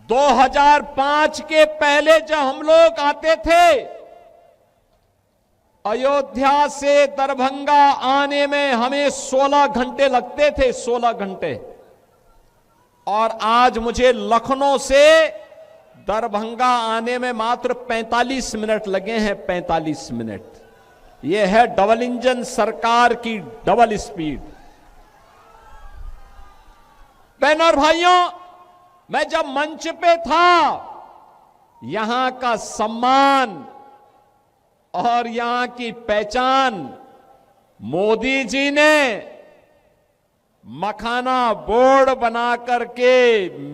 2005 के पहले जब हम लोग आते थे, अयोध्या से दरभंगा आने में हमें 16 घंटे लगते थे, 16 घंटे। और आज मुझे लखनऊ से दरभंगा आने में मात्र 45 मिनट लगे हैं, 45 मिनट। यह है डबल इंजन सरकार की डबल स्पीड। बहनों और भाइयों, मैं जब मंच पे था, यहां का सम्मान और यहां की पहचान मोदी जी ने मखाना बोर्ड बना करके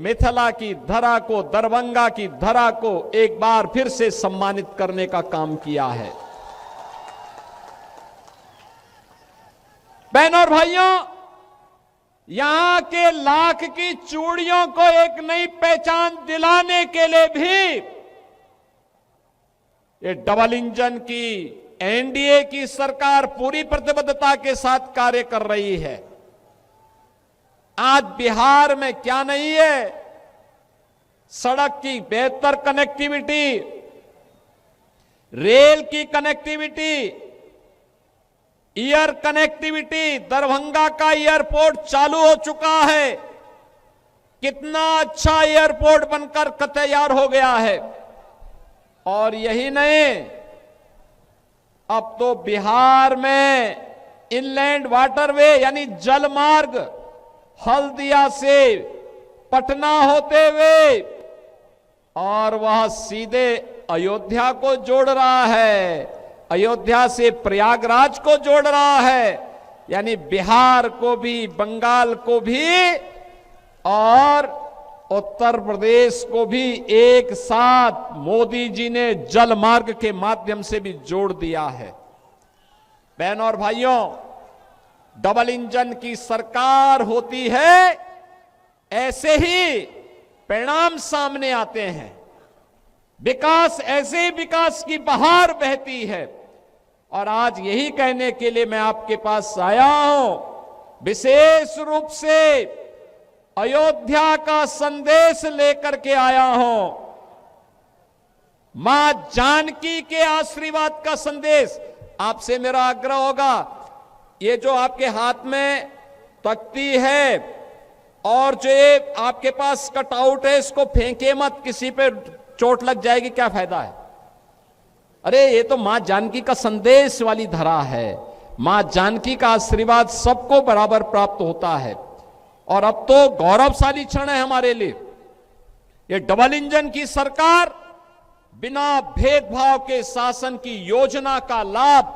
मिथिला की धरा को, दरभंगा की धरा को एक बार फिर से सम्मानित करने का काम किया है। बहनों और भाइयों, यहां के लाख की चूड़ियों को एक नई पहचान दिलाने के लिए भी ये डबल इंजन की एनडीए की सरकार पूरी प्रतिबद्धता के साथ कार्य कर रही है। आज बिहार में क्या नहीं है? सड़क की बेहतर कनेक्टिविटी, रेल की कनेक्टिविटी, एयर कनेक्टिविटी। दरभंगा का एयरपोर्ट चालू हो चुका है। कितना अच्छा एयरपोर्ट बनकर तैयार हो गया है। और यही नहीं, अब तो बिहार में इनलैंड वाटरवे यानी जलमार्ग हल्दिया से पटना होते हुए और वह सीधे अयोध्या को जोड़ रहा है, अयोध्या से प्रयागराज को जोड़ रहा है। यानी बिहार को भी, बंगाल को भी और उत्तर प्रदेश को भी एक साथ मोदी जी ने जल मार्ग के माध्यम से भी जोड़ दिया है। बहनों और भाइयों, डबल इंजन की सरकार होती है, ऐसे ही परिणाम सामने आते हैं। विकास, ऐसे ही विकास की बहार बहती है। और आज यही कहने के लिए मैं आपके पास आया हूं, विशेष रूप से अयोध्या का संदेश लेकर के आया हूं। मां जानकी के आशीर्वाद का संदेश। आपसे मेरा आग्रह होगा, ये जो आपके हाथ में तख्ती है और जो ये आपके पास कटआउट है, इसको फेंके मत, किसी पे चोट लग जाएगी, क्या फायदा है? अरे ये तो मां जानकी का संदेश वाली धरा है। मां जानकी का आशीर्वाद सबको बराबर प्राप्त होता है। और अब तो गौरवशाली क्षण है हमारे लिए। ये डबल इंजन की सरकार बिना भेदभाव के शासन की योजना का लाभ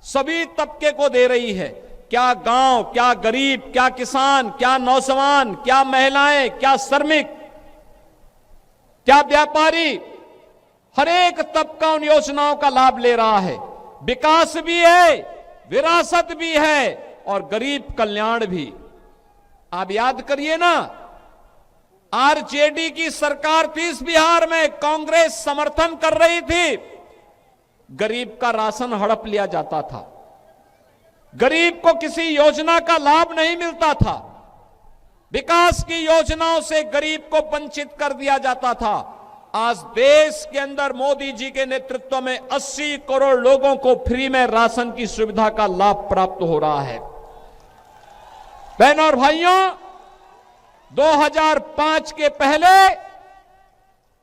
सभी तबके को दे रही है। क्या गांव, क्या गरीब, क्या किसान, क्या नौजवान, क्या महिलाएं, क्या श्रमिक, क्या व्यापारी, हर एक तबका उन योजनाओं का लाभ ले रहा है। विकास भी है, विरासत भी है और गरीब कल्याण भी। आप याद करिए ना, आरजेडी की सरकार थी इस बिहार में, कांग्रेस समर्थन कर रही थी, गरीब का राशन हड़प लिया जाता था, गरीब को किसी योजना का लाभ नहीं मिलता था, विकास की योजनाओं से गरीब को वंचित कर दिया जाता था। आज देश के अंदर मोदी जी के नेतृत्व में 80 करोड़ लोगों को फ्री में राशन की सुविधा का लाभ प्राप्त हो रहा है। बहनों और भाइयों, 2005 के पहले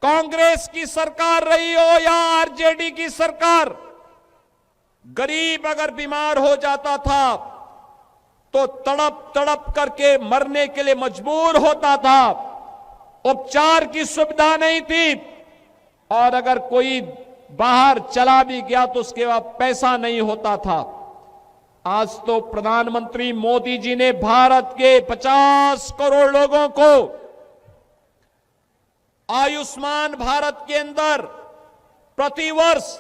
कांग्रेस की सरकार रही हो या आरजेडी की सरकार, गरीब अगर बीमार हो जाता था तो तड़प तड़प करके मरने के लिए मजबूर होता था। उपचार की सुविधा नहीं थी और अगर कोई बाहर चला भी गया तो उसके बाद पैसा नहीं होता था। आज तो प्रधानमंत्री मोदी जी ने भारत के 50 करोड़ लोगों को आयुष्मान भारत के अंदर प्रतिवर्ष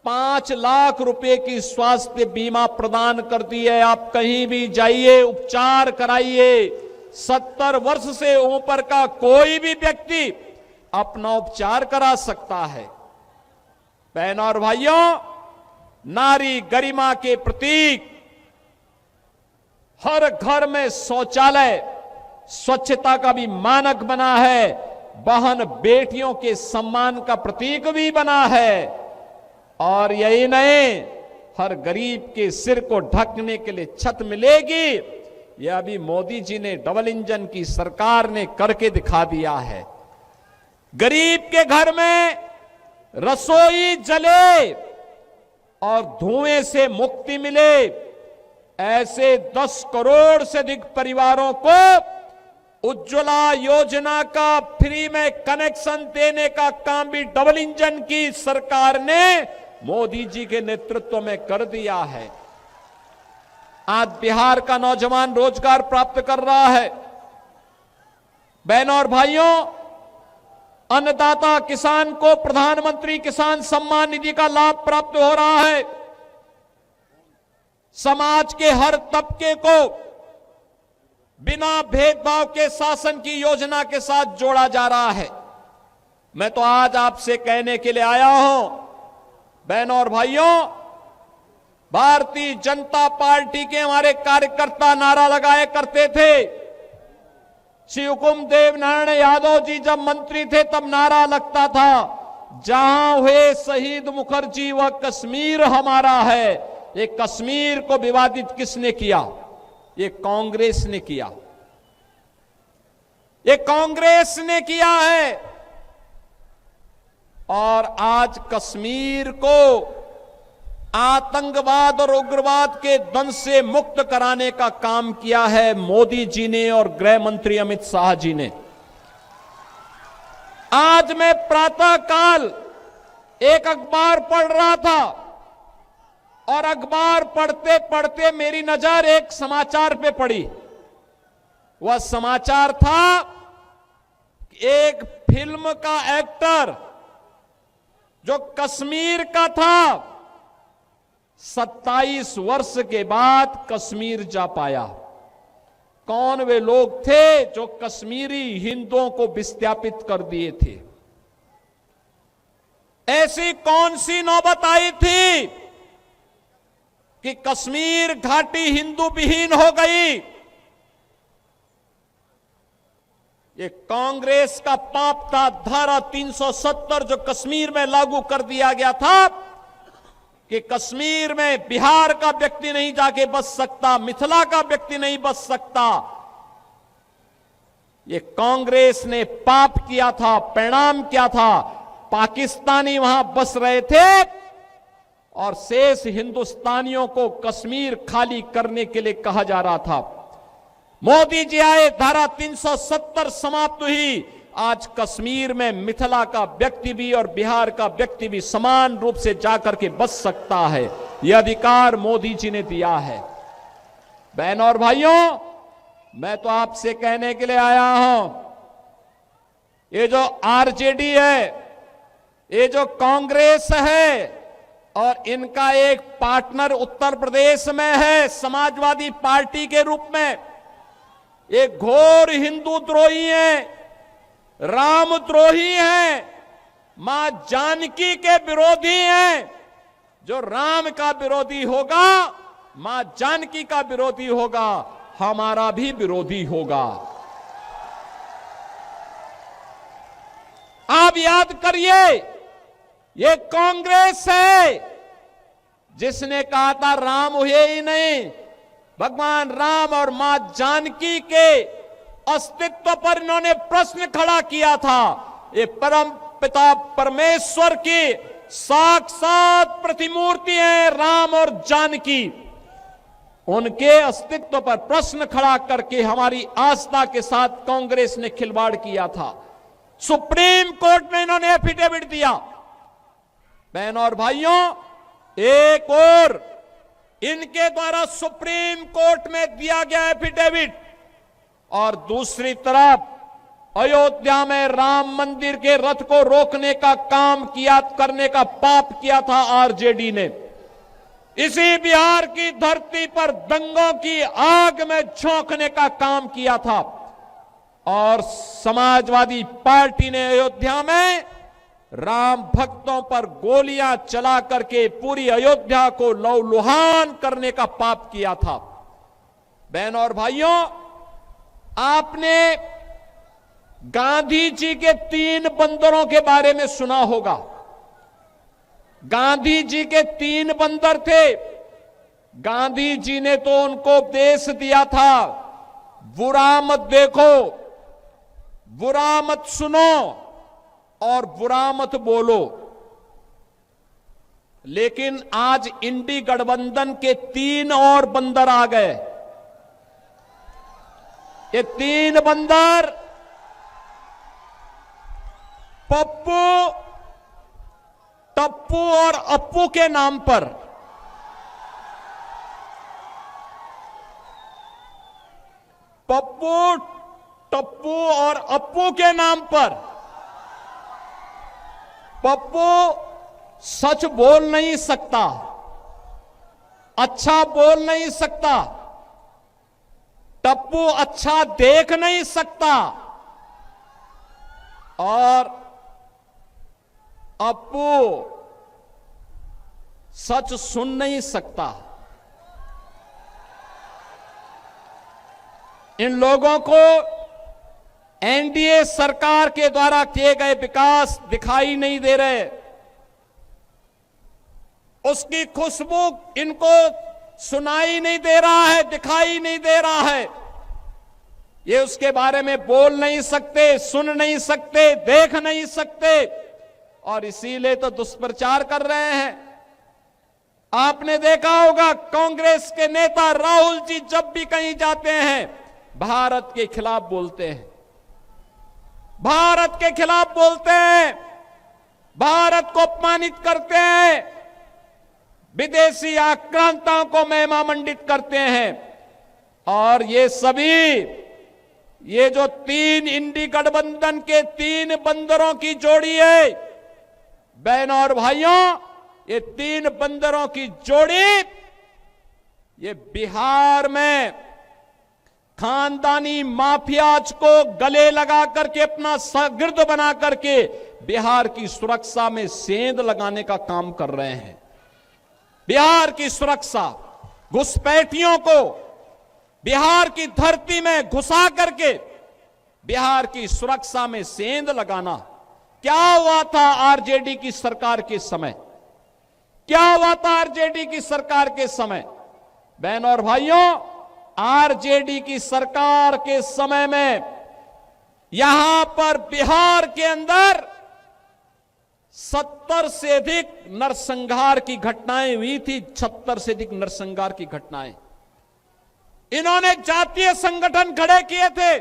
5 लाख रुपए की स्वास्थ्य बीमा प्रदान कर दी है। आप कहीं भी जाइए, उपचार कराइए। 70 वर्ष से ऊपर का कोई भी व्यक्ति अपना उपचार करा सकता है। बहनों और भाइयों, नारी गरिमा के प्रतीक हर घर में शौचालय स्वच्छता का भी मानक बना है। बहन बेटियों के सम्मान का प्रतीक भी बना है। और यही नहीं, हर गरीब के सिर को ढकने के लिए छत मिलेगी। यह अभी मोदी जी ने डबल इंजन की सरकार ने करके दिखा दिया है। गरीब के घर में रसोई जले और धुएं से मुक्ति मिले, ऐसे 10 करोड़ से अधिक परिवारों को उज्ज्वला योजना का फ्री में कनेक्शन देने का काम भी डबल इंजन की सरकार ने मोदी जी के नेतृत्व में कर दिया है। आज बिहार का नौजवान रोजगार प्राप्त कर रहा है। बहनों और भाइयों, अन्नदाता किसान को प्रधानमंत्री किसान सम्मान निधि का लाभ प्राप्त हो रहा है। समाज के हर तबके को बिना भेदभाव के शासन की योजना के साथ जोड़ा जा रहा है। मैं तो आज आपसे कहने के लिए आया हूं, बहनों और भाइयों, भारतीय जनता पार्टी के हमारे कार्यकर्ता नारा लगाए करते थे। श्री हुकुम देव नारायण यादव जी जब मंत्री थे तब नारा लगता था, जहां हुए शहीद मुखर्जी वह कश्मीर हमारा है। ये कश्मीर को विवादित किसने किया? ये कांग्रेस ने किया। ये कांग्रेस ने किया है। और आज कश्मीर को आतंकवाद और उग्रवाद के दंश से मुक्त कराने का काम किया है मोदी जी ने और गृह मंत्री अमित शाह जी ने। आज मैं प्रातःकाल एक अखबार पढ़ रहा था और अखबार पढ़ते पढ़ते मेरी नजर एक समाचार पे पड़ी। वह समाचार था एक फिल्म का एक्टर जो कश्मीर का था, 27 वर्ष के बाद कश्मीर जा पाया। कौन वे लोग थे जो कश्मीरी हिंदुओं को विस्थापित कर दिए थे? ऐसी कौन सी नौबत आई थी कि कश्मीर घाटी हिंदू विहीन हो गई? ये कांग्रेस का पाप था। धारा 370 जो कश्मीर में लागू कर दिया गया था कि कश्मीर में बिहार का व्यक्ति नहीं जाके बस सकता, मिथिला का व्यक्ति नहीं बस सकता। ये कांग्रेस ने पाप किया था। परिणाम क्या था? पाकिस्तानी वहां बस रहे थे और शेष हिंदुस्तानियों को कश्मीर खाली करने के लिए कहा जा रहा था। मोदी जी आए, धारा 370 समाप्त हुई। आज कश्मीर में मिथिला का व्यक्ति भी और बिहार का व्यक्ति भी समान रूप से जाकर के बस सकता है। यह अधिकार मोदी जी ने दिया है। बहनों और भाइयों, मैं तो आपसे कहने के लिए आया हूं, ये जो आरजेडी है, ये जो कांग्रेस है और इनका एक पार्टनर उत्तर प्रदेश में है समाजवादी पार्टी के रूप में, ये घोर हिंदू द्रोही हैं, राम द्रोही हैं, मां जानकी के विरोधी हैं। जो राम का विरोधी होगा, मां जानकी का विरोधी होगा, हमारा भी विरोधी होगा। आप याद करिए, ये कांग्रेस है जिसने कहा था राम हुए ही नहीं। भगवान राम और मां जानकी के अस्तित्व पर इन्होंने प्रश्न खड़ा किया था। ये परम पिता परमेश्वर की साक्षात प्रतिमूर्ति है राम और जानकी। उनके अस्तित्व पर प्रश्न खड़ा करके हमारी आस्था के साथ कांग्रेस ने खिलवाड़ किया था। सुप्रीम कोर्ट में इन्होंने एफिडेविट दिया। बहनों और भाइयों, एक और इनके द्वारा सुप्रीम कोर्ट में दिया गया एफिडेविट और दूसरी तरफ अयोध्या में राम मंदिर के रथ को रोकने का काम किया, करने का पाप किया था आरजेडी ने। इसी बिहार की धरती पर दंगों की आग में झोंकने का काम किया था और समाजवादी पार्टी ने अयोध्या में राम भक्तों पर गोलियां चला करके पूरी अयोध्या को लहूलुहान करने का पाप किया था। बहनों और भाइयों, आपने गांधी जी के 3 बंदरों के बारे में सुना होगा। गांधी जी के 3 बंदर थे। गांधी जी ने तो उनको उपदेश दिया था, बुरा मत देखो, बुरा मत सुनो और बुरा मत बोलो। लेकिन आज इंडी गठबंधन के 3 और बंदर आ गए। ये 3 बंदर पप्पू, टप्पू और अप्पू के नाम पर पप्पू, टप्पू और अप्पू के नाम पर। पप्पू सच बोल नहीं सकता, अच्छा बोल नहीं सकता। टप्पू अच्छा देख नहीं सकता और अप्पू सच सुन नहीं सकता। इन लोगों को एनडीए सरकार के द्वारा किए गए विकास दिखाई नहीं दे रहे। उसकी खुशबू इनको सुनाई नहीं दे रहा है, दिखाई नहीं दे रहा है। ये उसके बारे में बोल नहीं सकते, सुन नहीं सकते, देख नहीं सकते और इसीलिए तो दुष्प्रचार कर रहे हैं। आपने देखा होगा कांग्रेस के नेता राहुल जी जब भी कहीं जाते हैं भारत के खिलाफ बोलते हैं, भारत के खिलाफ बोलते हैं, भारत को अपमानित करते हैं, विदेशी आक्रांताओं को महिमा मंडित करते हैं। और ये सभी, ये जो 3 इंडी गठबंधन के 3 बंदरों की जोड़ी है, बहनों और भाइयों, ये 3 बंदरों की जोड़ी ये बिहार में खानदानी माफियाज को गले लगा करके अपना शागिर्द बना करके बिहार की सुरक्षा में सेंध लगाने का काम कर रहे हैं। बिहार की सुरक्षा, घुसपैठियों को बिहार की धरती में घुसा करके बिहार की सुरक्षा में सेंध लगाना। क्या हुआ था आरजेडी की सरकार के समय? क्या हुआ था आरजेडी की सरकार के समय? बहनों और भाइयों, आरजेडी की सरकार के समय में यहां पर बिहार के अंदर 70 से अधिक नरसंहार की घटनाएं हुई थी। 76 से अधिक नरसंहार की घटनाएं। इन्होंने जातीय संगठन खड़े किए थे।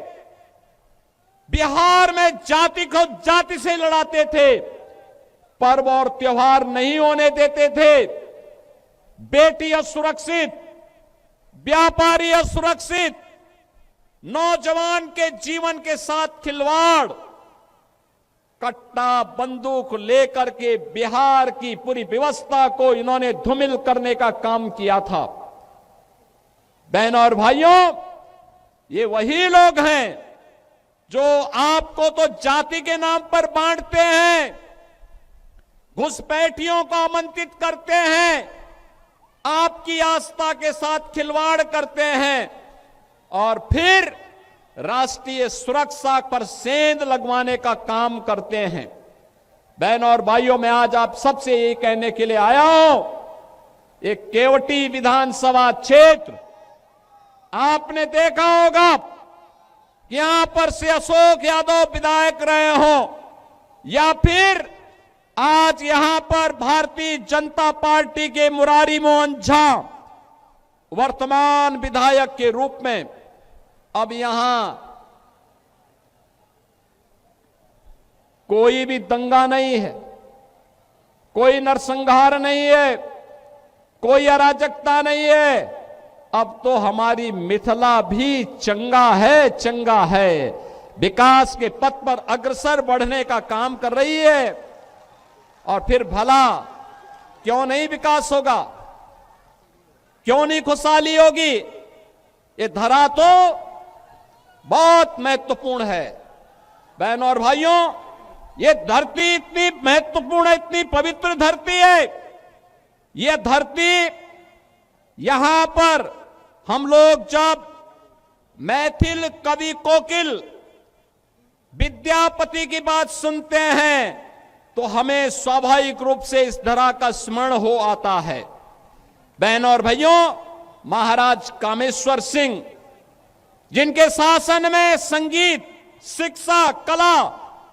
बिहार में जाति को जाति से लड़ाते थे, पर्व और त्योहार नहीं होने देते थे, बेटी असुरक्षित, व्यापारी असुरक्षित, नौजवान के जीवन के साथ खिलवाड़, कट्टा बंदूक लेकर के बिहार की पूरी व्यवस्था को इन्होंने धूमिल करने का काम किया था। बहनों और भाइयों, ये वही लोग हैं जो आपको तो जाति के नाम पर बांटते हैं, घुसपैठियों को आमंत्रित करते हैं, आपकी आस्था के साथ खिलवाड़ करते हैं और फिर राष्ट्रीय सुरक्षा पर सेंध लगवाने का काम करते हैं। बहनों और भाइयों, मैं आज आप सबसे ये कहने के लिए आया हूं, एक केवटी विधानसभा क्षेत्र आपने देखा होगा, यहां पर से अशोक यादव विधायक रहे हो या फिर आज यहां पर भारतीय जनता पार्टी के मुरारी मोहन झा वर्तमान विधायक के रूप में, अब यहां कोई भी दंगा नहीं है, कोई नरसंहार नहीं है, कोई अराजकता नहीं है। अब तो हमारी मिथिला भी चंगा है, विकास के पथ पर अग्रसर बढ़ने का काम कर रही है। और फिर भला क्यों नहीं विकास होगा, क्यों नहीं खुशहाली होगी? ये धरा तो बहुत महत्वपूर्ण है। बहनों और भाइयों, ये धरती इतनी महत्वपूर्ण है, इतनी पवित्र धरती है। ये धरती, यहां पर हम लोग जब मैथिल कवि कोकिल विद्यापति की बात सुनते हैं तो हमें स्वाभाविक रूप से इस धरा का स्मरण हो आता है। बहनों और भाइयों, महाराज कामेश्वर सिंह, जिनके शासन में संगीत, शिक्षा, कला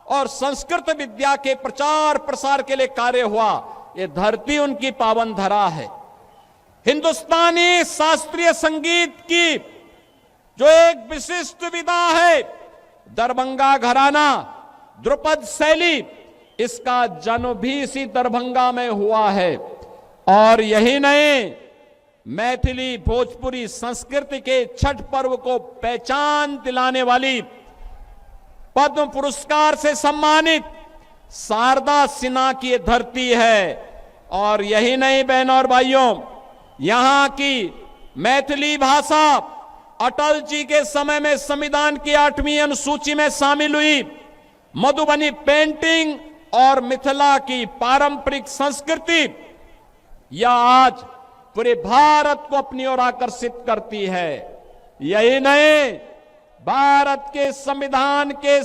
और संस्कृत विद्या के प्रचार प्रसार के लिए कार्य हुआ, ये धरती उनकी पावन धरा है। हिंदुस्तानी शास्त्रीय संगीत की जो एक विशिष्ट विधा है, दरभंगा घराना, ध्रुपद शैली, इसका जन्म भी इसी दरभंगा में हुआ है। और यही नहीं, मैथिली भोजपुरी संस्कृति के छठ पर्व को पहचान दिलाने वाली, पद्म पुरस्कार से सम्मानित शारदा सिन्हा की धरती है। और यही नहीं बहनों और भाइयों, यहां की मैथिली भाषा अटल जी के समय में संविधान की 8वीं अनुसूची में शामिल हुई। मधुबनी पेंटिंग और मिथिला की पारंपरिक संस्कृति यह आज पूरे भारत को अपनी ओर आकर्षित करती है। यही नहीं, भारत के संविधान के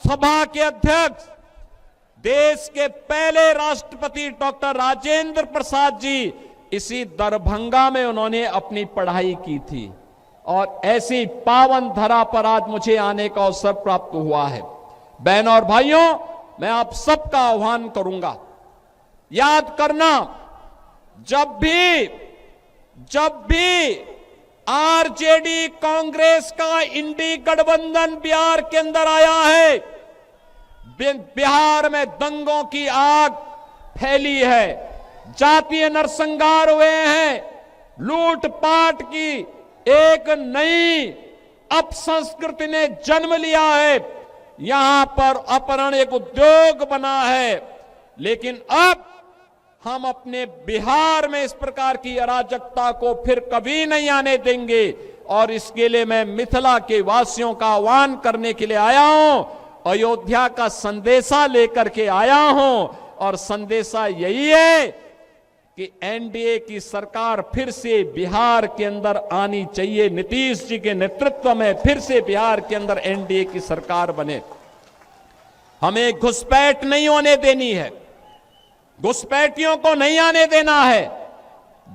सभा के अध्यक्ष, देश के पहले राष्ट्रपति डॉक्टर राजेंद्र प्रसाद जी, इसी दरभंगा में उन्होंने अपनी पढ़ाई की थी। और ऐसी पावन धरा पर आज मुझे आने का अवसर प्राप्त हुआ है। बहनों और भाइयों, मैं आप सबका आह्वान करूंगा, याद करना, जब भी आरजेडी कांग्रेस का इंडी गठबंधन बिहार के अंदर आया है, बिहार में दंगों की आग फैली है, जातीय नरसंहार हुए हैं, लूटपाट की एक नई अपसंस्कृति ने जन्म लिया है। यहां पर अपहरण एक उद्योग बना है। लेकिन अब हम अपने बिहार में इस प्रकार की अराजकता को फिर कभी नहीं आने देंगे। और इसके लिए मैं मिथिला के वासियों का आह्वान करने के लिए आया हूं, अयोध्या का संदेशा लेकर के आया हूं। और संदेशा यही है कि एनडीए की सरकार फिर से बिहार के अंदर आनी चाहिए। नीतीश जी के नेतृत्व में फिर से बिहार के अंदर एनडीए की सरकार बने। हमें घुसपैठ नहीं होने देनी है, घुसपैठियों को नहीं आने देना है।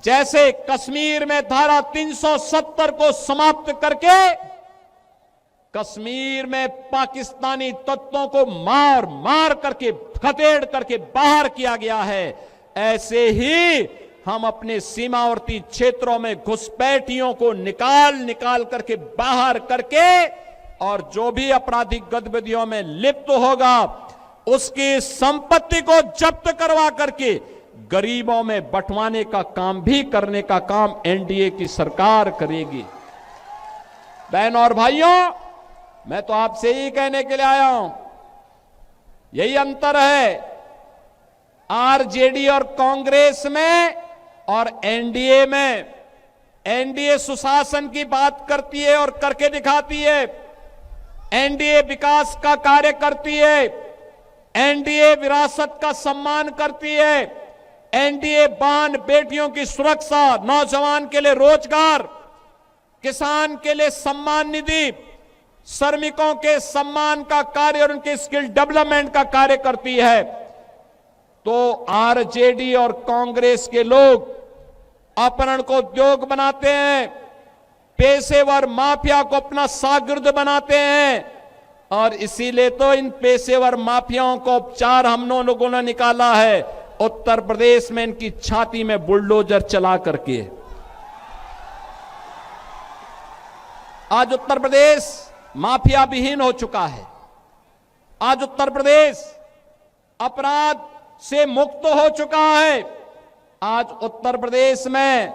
जैसे कश्मीर में धारा 370 को समाप्त करके कश्मीर में पाकिस्तानी तत्वों को मार मार करके, खदेड़ करके बाहर किया गया है, ऐसे ही हम अपने सीमावर्ती क्षेत्रों में घुसपैठियों को निकाल करके बाहर करके, और जो भी आपराधिक गतिविधियों में लिप्त होगा उसकी संपत्ति को जब्त करवा करके गरीबों में बंटवाने का काम भी करने का काम एनडीए की सरकार करेगी। बहनों और भाइयों, मैं तो आपसे ही कहने के लिए आया हूं, यही अंतर है आरजेडी और कांग्रेस में और एनडीए में। एनडीए सुशासन की बात करती है और करके दिखाती है, एनडीए विकास का कार्य करती है, एनडीए विरासत का सम्मान करती है, एनडीए बान बेटियों की सुरक्षा, नौजवान के लिए रोजगार, किसान के लिए सम्मान निधि, श्रमिकों के सम्मान का कार्य और उनके स्किल डेवलपमेंट का कार्य करती है। तो आरजेडी और कांग्रेस के लोग अपहरण को उद्योग बनाते हैं, पेशेवर माफिया को अपना शागिर्द बनाते हैं। और इसीलिए तो इन पेशेवर माफियाओं को उपचार हम लोगों ने निकाला है उत्तर प्रदेश में, इनकी छाती में बुलडोजर चला करके। आज उत्तर प्रदेश माफिया विहीन हो चुका है। आज उत्तर प्रदेश अपराध से मुक्त हो चुका है। आज उत्तर प्रदेश में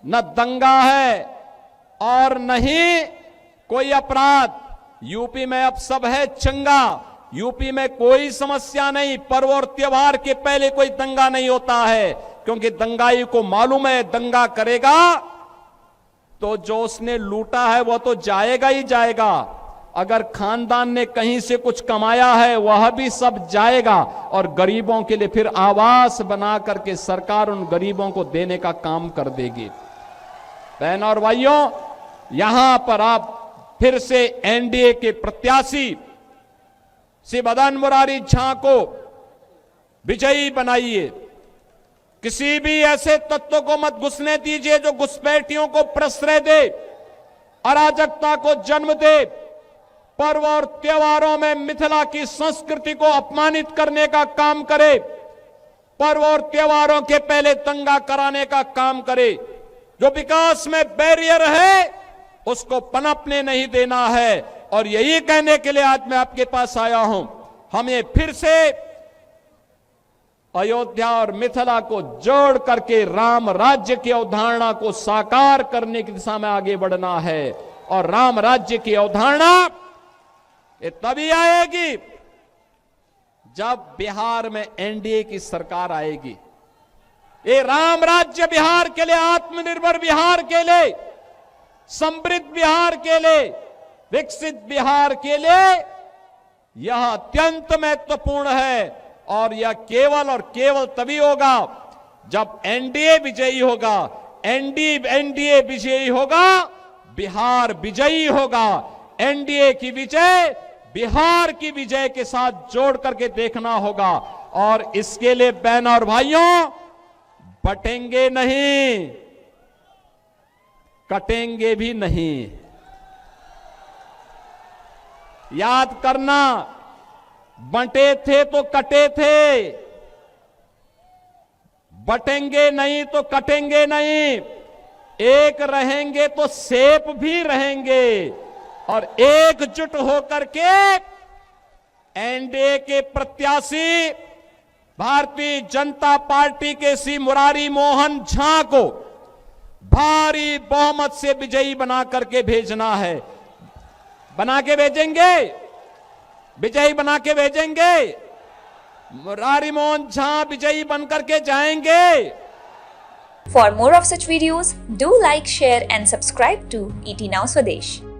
न दंगा है और न ही कोई अपराध। यूपी में अब सब है चंगा, यूपी में कोई समस्या नहीं, पर्व और त्योहार के पहले कोई दंगा नहीं होता है, क्योंकि दंगाई को मालूम है दंगा करेगा तो जो उसने लूटा है वो तो जाएगा ही जाएगा। अगर खानदान ने कहीं से कुछ कमाया है वह भी सब जाएगा। और गरीबों के लिए फिर आवास बना करके सरकार उन गरीबों को देने का काम कर देगी। बहनों और भाइयों, यहां पर आप फिर से एनडीए के प्रत्याशी श्री मदन मुरारी झा को विजयी बनाइए। किसी भी ऐसे तत्व को मत घुसने दीजिए जो घुसपैठियों को प्रश्रय दे, अराजकता को जन्म दे, पर्व और त्योहारों में मिथिला की संस्कृति को अपमानित करने का काम करे, पर्व और त्योहारों के पहले दंगा कराने का काम करे। जो विकास में बैरियर है उसको पनपने नहीं देना है। और यही कहने के लिए आज मैं आपके पास आया हूं। हमें फिर से अयोध्या और मिथिला को जोड़ करके राम राज्य की अवधारणा को साकार करने की दिशा में आगे बढ़ना है। और राम राज्य की अवधारणा ये तभी आएगी जब बिहार में एनडीए की सरकार आएगी। ये राम राज्य बिहार के लिए, आत्मनिर्भर बिहार के लिए, समृद्ध बिहार के लिए, विकसित बिहार के लिए यह अत्यंत महत्वपूर्ण है। और यह केवल और केवल तभी होगा जब एनडीए विजयी होगा। एनडीए विजयी होगा, बिहार विजयी होगा। एनडीए की विजय बिहार की विजय के साथ जोड़ करके देखना होगा। और इसके लिए बहन और भाइयों, बटेंगे नहीं, कटेंगे भी नहीं। याद करना, बंटे थे तो कटे थे, बटेंगे नहीं तो कटेंगे नहीं। एक रहेंगे तो सेफ भी रहेंगे। और एकजुट होकर के एनडीए के प्रत्याशी भारतीय जनता पार्टी के श्री मुरारी मोहन झा को भारी बहुमत से विजयी बना करके भेजना है। बना के भेजेंगे, विजयी बना के भेजेंगे। मुरारी मोहन झा विजयी बनकर के जाएंगे। For more of such videos, do like, share and subscribe to ET Now Swadesh.